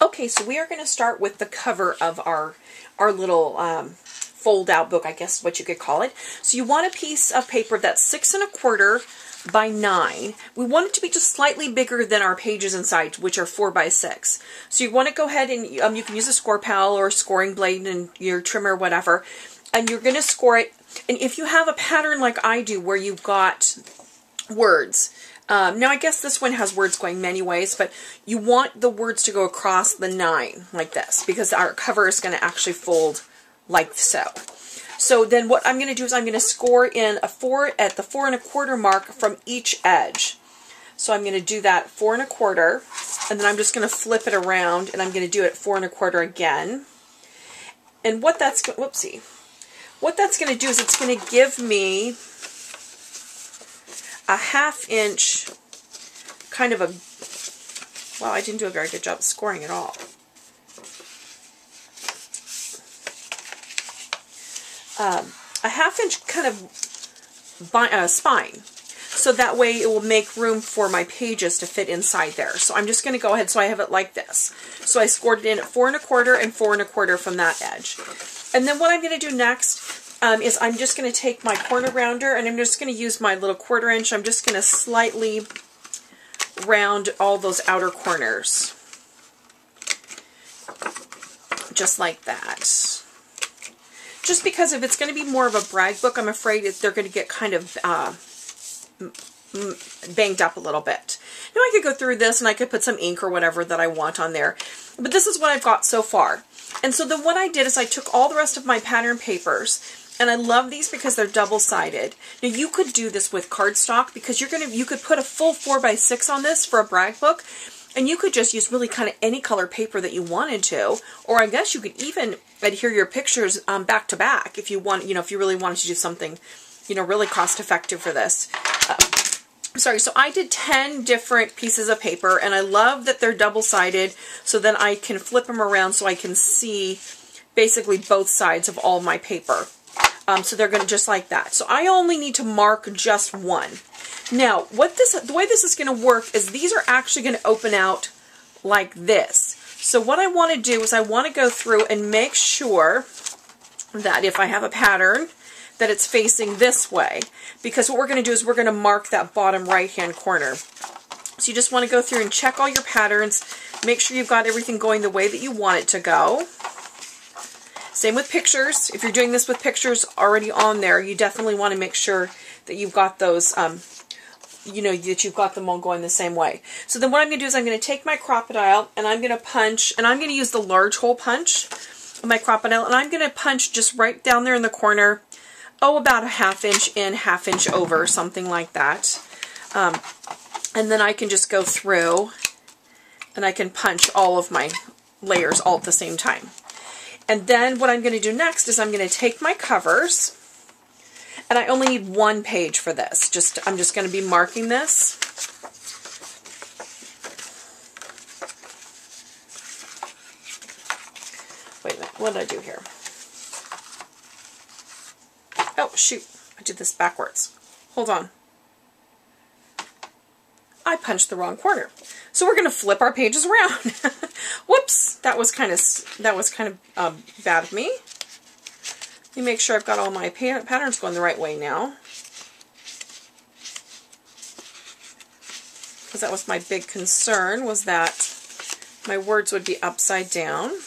Okay, so we are going to start with the cover of our little fold-out book, I guess what you could call it. So you want a piece of paper that's 6 1/4 by 9. We want it to be just slightly bigger than our pages inside, which are 4 by 6. So you want to go ahead and you can use a score pal or a scoring blade and your trimmer or whatever, and you're going to score it. And if you have a pattern like I do where you've got words, now I guess this one has words going many ways, but you want the words to go across the 9 like this, because our cover is going to actually fold like so. So then what I'm going to do is I'm going to score in a 4 at the 4 1/4 mark from each edge. So I'm going to do that 4 1/4, and then I'm just going to flip it around, and I'm going to do it 4 1/4 again. And what that's what that's going to do is it's going to give me a 1/2 inch kind of a, well, I didn't do a very good job of scoring at all. A 1/2 inch kind of spine, so that way it will make room for my pages to fit inside there. So I'm just going to go ahead, so I have it like this. So I scored it in at 4 1/4 and 4 1/4 from that edge. And then what I'm going to do next is I'm just going to take my corner rounder, and I'm just going to use my little 1/4 inch. I'm just going to slightly round all those outer corners, just like that. Just because if it's going to be more of a brag book, I'm afraid they're going to get kind of banged up a little bit. Now I could go through this and I could put some ink or whatever that I want on there, but this is what I've got so far. And so then what I did is I took all the rest of my pattern papers, and I love these because they're double-sided. Now you could do this with cardstock, because you could put a full 4 by 6 on this for a brag book, and you could just use really kind of any color paper that you wanted to, or I guess you could even adhere your pictures back to back if you want, if you really wanted to do something, really cost effective for this. Sorry, so I did 10 different pieces of paper, and I love that they're double-sided, so then I can flip them around so I can see basically both sides of all my paper. So they're going to just like that. So I only need to mark just one. Now, the way this is going to work is these are actually going to open out like this. So what I want to do is I want to go through and make sure that if I have a pattern, that it's facing this way. Because what we're going to do is we're going to mark that bottom right-hand corner. So you just want to go through and check all your patterns, make sure you've got everything going the way that you want it to go. Same with pictures. If you're doing this with pictures already on there, you definitely want to make sure that you've got those, that you've got them all going the same way. So then what I'm going to do is I'm going to take my crocodile, and I'm going to punch, and I'm going to use the large hole punch of my crocodile, and I'm going to punch just right down there in the corner, about a 1/2 inch in, 1/2 inch over, something like that. And then I can just go through, and I can punch all of my layers all at the same time. And then what I'm going to do next is I'm going to take my covers, and I only need one page for this. I'm just going to be marking this. Wait a minute, what did I do here? Oh, shoot, I did this backwards. Hold on. I punched the wrong corner. So we're going to flip our pages around. Whoops, that was kind of bad of me. Let me make sure I've got all my patterns going the right way now, because that was my big concern, was that my words would be upside down.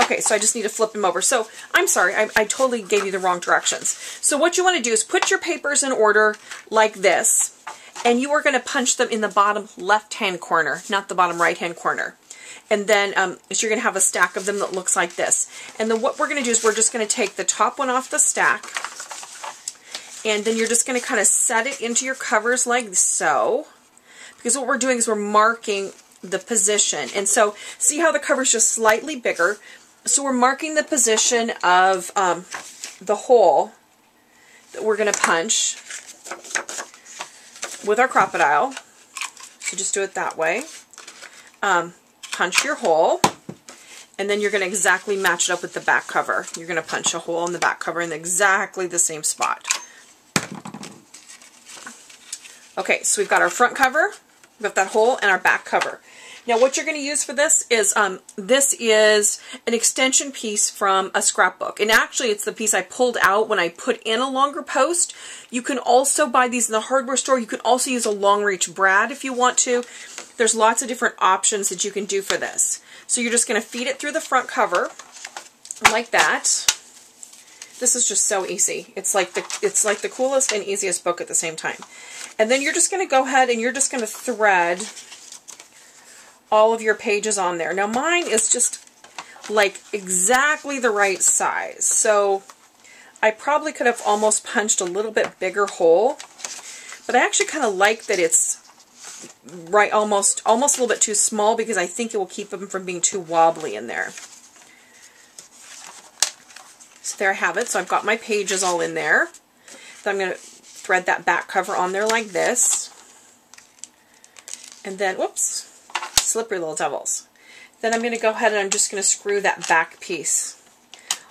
Okay, so I just need to flip them over. So I'm sorry, I totally gave you the wrong directions. So what you want to do is put your papers in order like this, and you are going to punch them in the bottom left-hand corner, not the bottom right-hand corner. And then, so you're going to have a stack of them that looks like this. And then what we're going to do is we're just going to take the top one off the stack, and then you're just going to kind of set it into your covers like so. Because what we're doing is we're marking the position. And so, see how the cover's just slightly bigger? So we're marking the position of the hole that we're going to punch with our crocodile. So just do it that way. Punch your hole, and then you're going to exactly match it up with the back cover. You're going to punch a hole in the back cover in exactly the same spot. Okay, so we've got our front cover, we've got that hole, and our back cover. Now what you're going to use for this is an extension piece from a scrapbook. And actually it's the piece I pulled out when I put in a longer post. You can also buy these in the hardware store. You can also use a long reach brad if you want to. There's lots of different options that you can do for this. So you're just going to feed it through the front cover like that. This is just so easy. It's like the coolest and easiest book at the same time. And then you're just going to go ahead and you're just going to thread all of your pages on there. Now mine is just like exactly the right size. So I probably could have almost punched a little bit bigger hole, but I actually kind of like that it's right almost a little bit too small because I think it will keep them from being too wobbly in there. So there I have it. So I've got my pages all in there. Then I'm going to thread that back cover on there like this. And then, whoops, slippery little devils. Then I'm going to go ahead and I'm just going to screw that back piece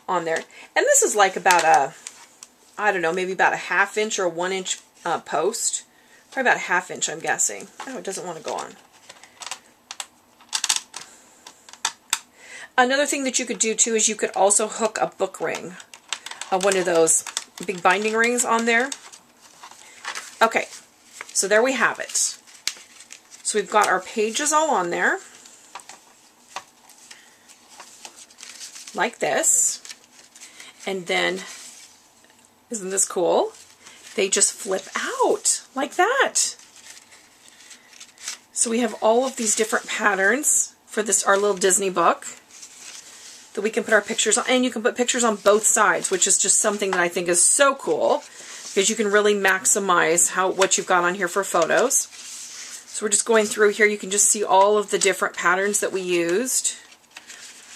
on there. And this is like about a, I don't know, maybe about a 1/2 inch or a 1 inch post. Probably about a 1/2 inch, I'm guessing. Oh, it doesn't want to go on. Another thing that you could do too is you could also hook a book ring, one of those big binding rings on there. Okay, so there we have it. So we've got our pages all on there, like this. And then, isn't this cool? They just flip out like that. So we have all of these different patterns for this, our little Disney book, that we can put our pictures on, and you can put pictures on both sides, which is just something that I think is so cool, because you can really maximize what you've got on here for photos. So we're just going through here. You can just see all of the different patterns that we used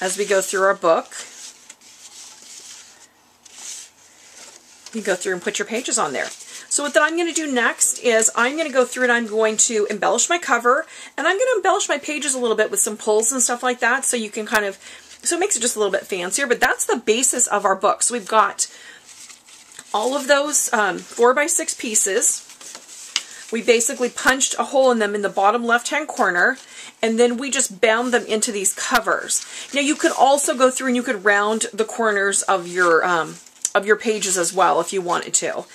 as we go through our book. You go through and put your pages on there. So what I'm going to do next is I'm going to go through and I'm going to embellish my cover, and I'm going to embellish my pages a little bit with some pulls and stuff like that, so you can kind of, so it makes it just a little bit fancier, but that's the basis of our book. So we've got all of those 4x6 pieces. We basically punched a hole in them in the bottom left-hand corner, and then we just bound them into these covers. Now you could also go through and you could round the corners of your pages as well if you wanted to.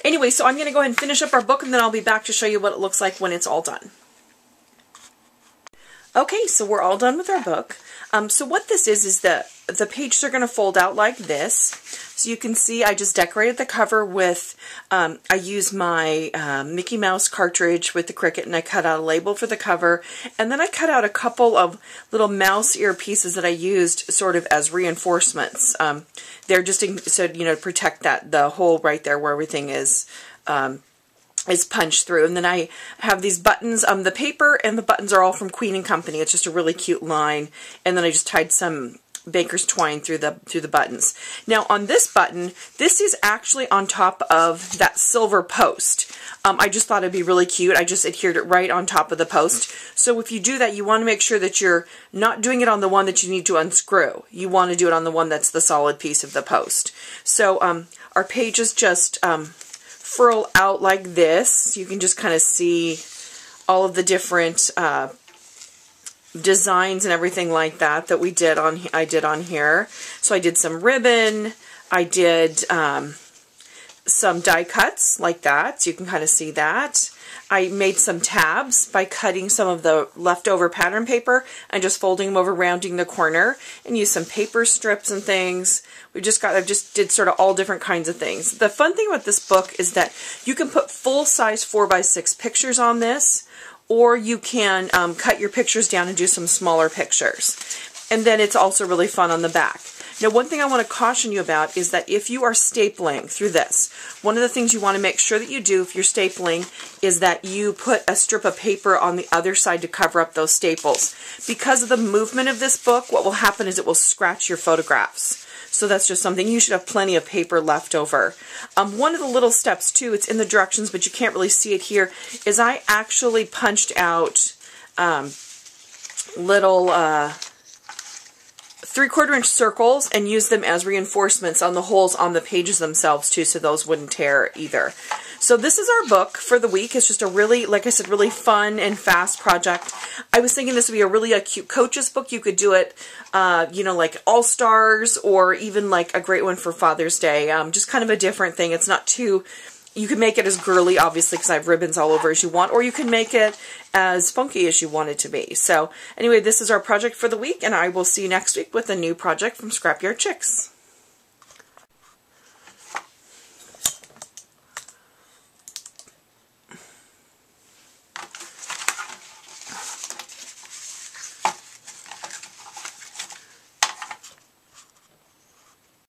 Anyway, so I'm going to go ahead and finish up our book, and then I'll be back to show you what it looks like when it's all done. Okay, so we're all done with our book. So what this is the pages are going to fold out like this. So you can see I just decorated the cover with, I used my Mickey Mouse cartridge with the Cricut, and I cut out a label for the cover. And then I cut out a couple of little mouse ear pieces that I used sort of as reinforcements. They're just so, you know, to protect the hole right there where everything is punched through. And then I have these buttons. The paper and the buttons are all from Queen & Company. It's just a really cute line. And then I just tied some baker's twine through the buttons. Now on this button, this is actually on top of that silver post. I just thought it'd be really cute. I just adhered it right on top of the post. So if you do that, you want to make sure that you're not doing it on the one that you need to unscrew. You want to do it on the one that's the solid piece of the post. So our pages just furl out like this. You can just kind of see all of the different designs and everything like that we did I did on here. So I did some ribbon. I did some die cuts like that, so you can kind of see that. I made some tabs by cutting some of the leftover pattern paper and just folding them over, rounding the corner, and used some paper strips and things. I just did sort of all different kinds of things. The fun thing about this book is that you can put full-size 4x6 pictures on this, or you can cut your pictures down and do some smaller pictures. And then it's also really fun on the back. Now, one thing I want to caution you about is that if you are stapling through this, one of the things you want to make sure that you do if you're stapling is that you put a strip of paper on the other side to cover up those staples. Because of the movement of this book, what will happen is it will scratch your photographs. So that's just something. You should have plenty of paper left over. One of the little steps, too, it's in the directions, but you can't really see it here, is I actually punched out little 3/4 inch circles and used them as reinforcements on the holes on the pages themselves, too, so those wouldn't tear either. So this is our book for the week. It's just a really, like I said, really fun and fast project. I was thinking this would be a cute coach's book. You could do it, you know, like All-Stars, or even like a great one for Father's Day. Just kind of a different thing. It's not too... You can make it as girly, obviously, because I have ribbons all over as you want, or you can make it as funky as you want it to be. So anyway, this is our project for the week, and I will see you next week with a new project from Scrapyard Chicks.